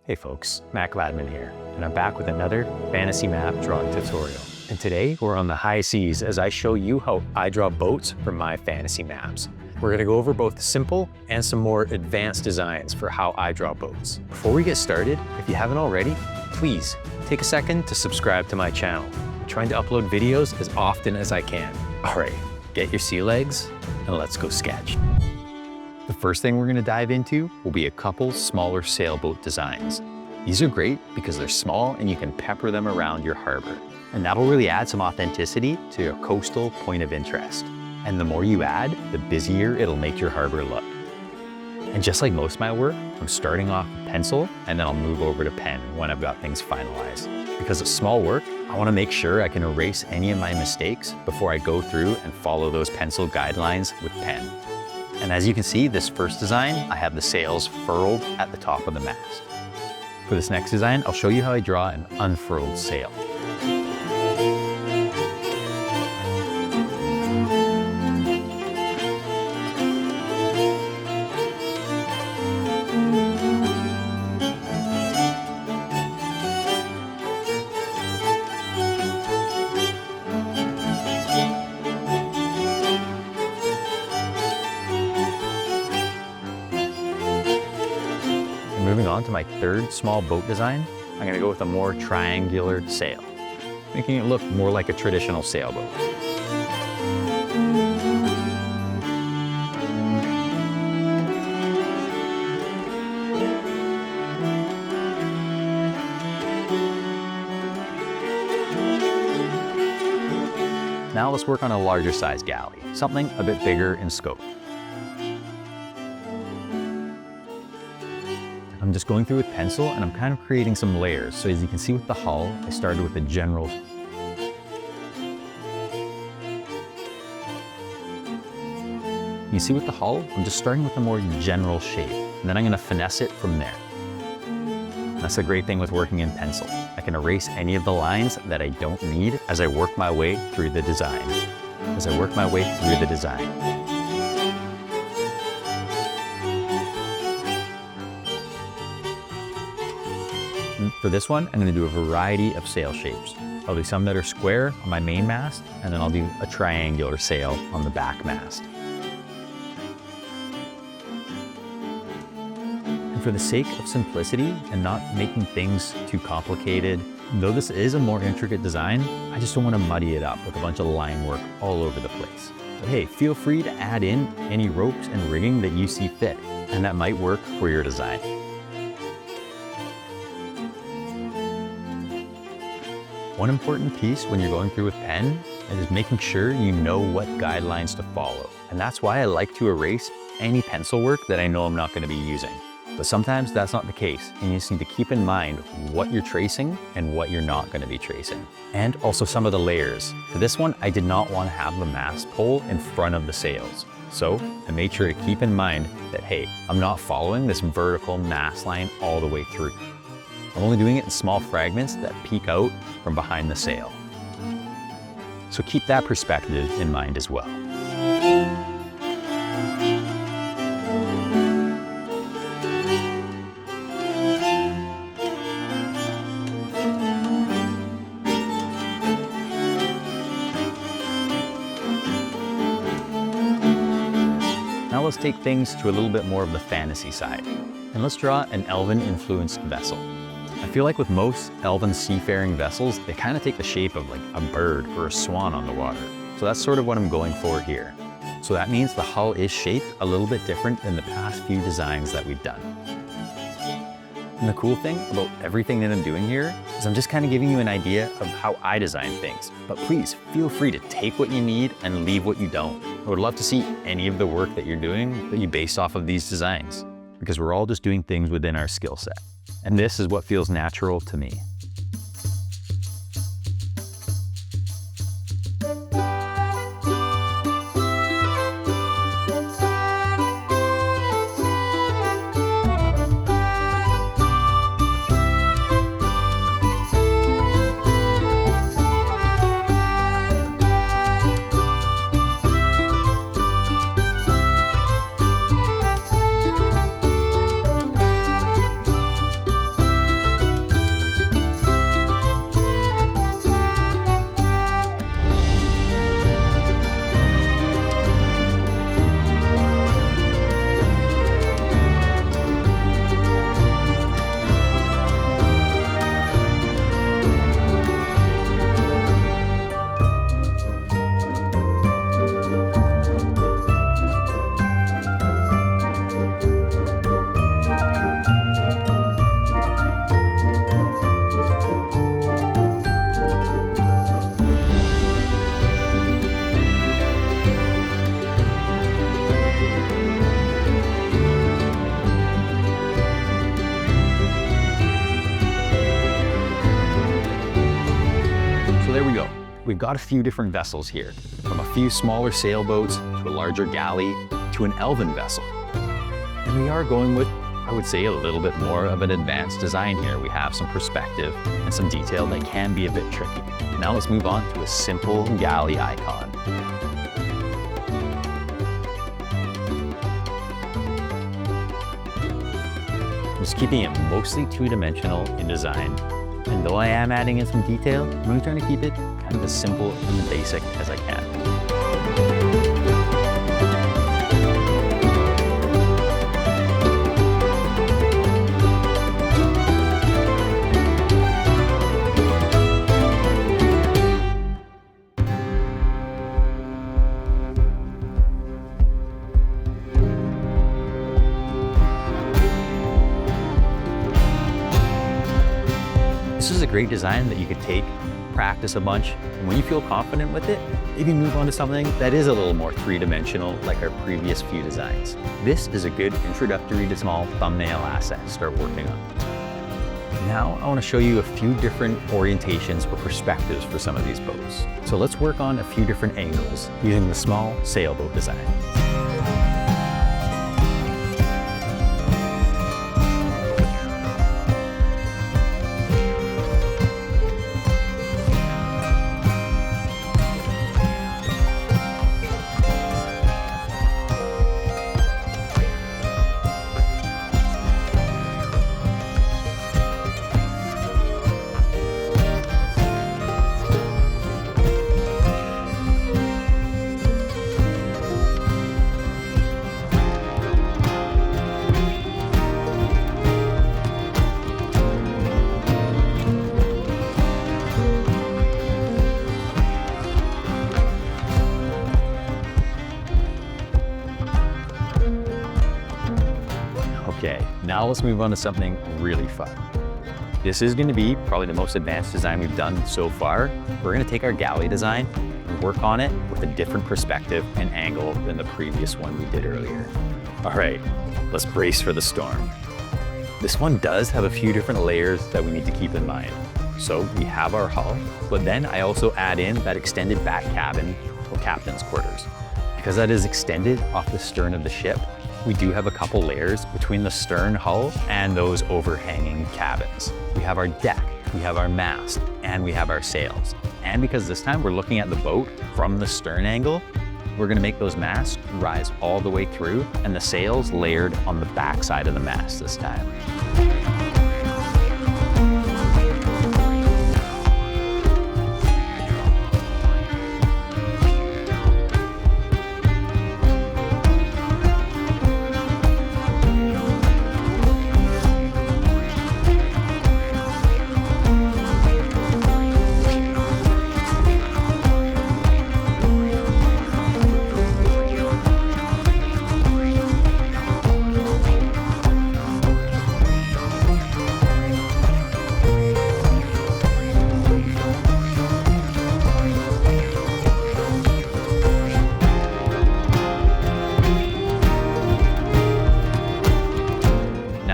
Hey folks, Matt Gladman here, and I'm back with another fantasy map drawing tutorial. And today we're on the high seas as I show you how I draw boats for my fantasy maps. We're gonna go over both simple and some more advanced designs for how I draw boats. Before we get started, if you haven't already, please take a second to subscribe to my channel. I'm trying to upload videos as often as I can. All right, get your sea legs and let's go sketch. The first thing we're gonna dive into will be a couple smaller sailboat designs. These are great because they're small and you can pepper them around your harbor. And that'll really add some authenticity to your coastal point of interest. And the more you add, the busier it'll make your harbor look. And just like most of my work, I'm starting off with pencil and then I'll move over to pen when I've got things finalized. Because it's small work, I wanna make sure I can erase any of my mistakes before I go through and follow those pencil guidelines with pen. And as you can see, this first design, I have the sails furled at the top of the mast. For this next design, I'll show you how I draw an unfurled sail. Moving on to my third small boat design, I'm gonna go with a more triangular sail, making it look more like a traditional sailboat. Now let's work on a larger size galley, something a bit bigger in scope. I'm just going through with pencil and I'm kind of creating some layers. So as you can see with the hull, I started with a general. You see with the hull, I'm just starting with a more general shape, and then I'm gonna finesse it from there. That's the great thing with working in pencil. I can erase any of the lines that I don't need as I work my way through the design. For this one, I'm going to do a variety of sail shapes. I'll do some that are square on my main mast, and then I'll do a triangular sail on the back mast. And for the sake of simplicity and not making things too complicated, though this is a more intricate design, I just don't want to muddy it up with a bunch of line work all over the place. But hey, feel free to add in any ropes and rigging that you see fit, and that might work for your design. One important piece when you're going through with pen is making sure you know what guidelines to follow. And that's why I like to erase any pencil work that I know I'm not going to be using. But sometimes that's not the case, and you just need to keep in mind what you're tracing and what you're not going to be tracing. And also some of the layers. For this one, I did not want to have the mast pole in front of the sails. So I made sure to keep in mind that, hey, I'm not following this vertical mast line all the way through. I'm only doing it in small fragments that peek out from behind the sail. So keep that perspective in mind as well. Now let's take things to a little bit more of the fantasy side, and let's draw an elven-influenced vessel. I feel like with most elven seafaring vessels, they kind of take the shape of like a bird or a swan on the water. So that's sort of what I'm going for here. So that means the hull is shaped a little bit different than the past few designs that we've done. And the cool thing about everything that I'm doing here is I'm just kind of giving you an idea of how I design things. But please feel free to take what you need and leave what you don't. I would love to see any of the work that you're doing that you base off of these designs, because we're all just doing things within our skill set. And this is what feels natural to me. we've got a few different vessels here, from a few smaller sailboats to a larger galley to an elven vessel. And we are going with, I would say, a little bit more of an advanced design here. We have some perspective and some detail that can be a bit tricky. Now let's move on to a simple galley icon. Just keeping it mostly two-dimensional in design. And though I am adding in some detail, I'm really trying to keep it kind of as simple and basic as I can. This is a great design that you could take, practice a bunch, and when you feel confident with it, maybe move on to something that is a little more three-dimensional like our previous few designs. This is a good introductory to small thumbnail asset to start working on. Now I want to show you a few different orientations or perspectives for some of these boats. So let's work on a few different angles using the small sailboat design. Okay, now let's move on to something really fun. This is going to be probably the most advanced design we've done so far. We're going to take our galley design and work on it with a different perspective and angle than the previous one we did earlier. All right, let's brace for the storm. This one does have a few different layers that we need to keep in mind. So we have our hull, but then I also add in that extended back cabin or captain's quarters. Because that is extended off the stern of the ship, we do have a couple layers between the stern hull and those overhanging cabins. We have our deck, we have our mast, and we have our sails. And because this time we're looking at the boat from the stern angle, we're gonna make those masts rise all the way through and the sails layered on the back side of the mast this time.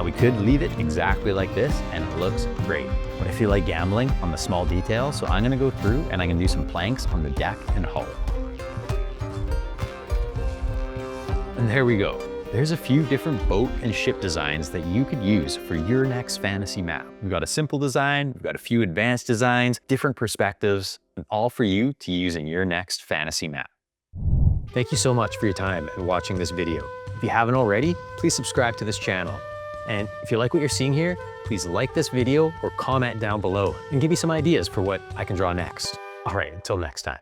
We could leave it exactly like this and it looks great. But I feel like gambling on the small details, so I'm gonna go through and I'm gonna do some planks on the deck and hull. And there we go. There's a few different boat and ship designs that you could use for your next fantasy map. We've got a simple design, we've got a few advanced designs, different perspectives, and all for you to use in your next fantasy map. Thank you so much for your time and watching this video. If you haven't already, please subscribe to this channel. And if you like what you're seeing here, please like this video or comment down below and give me some ideas for what I can draw next. All right, until next time.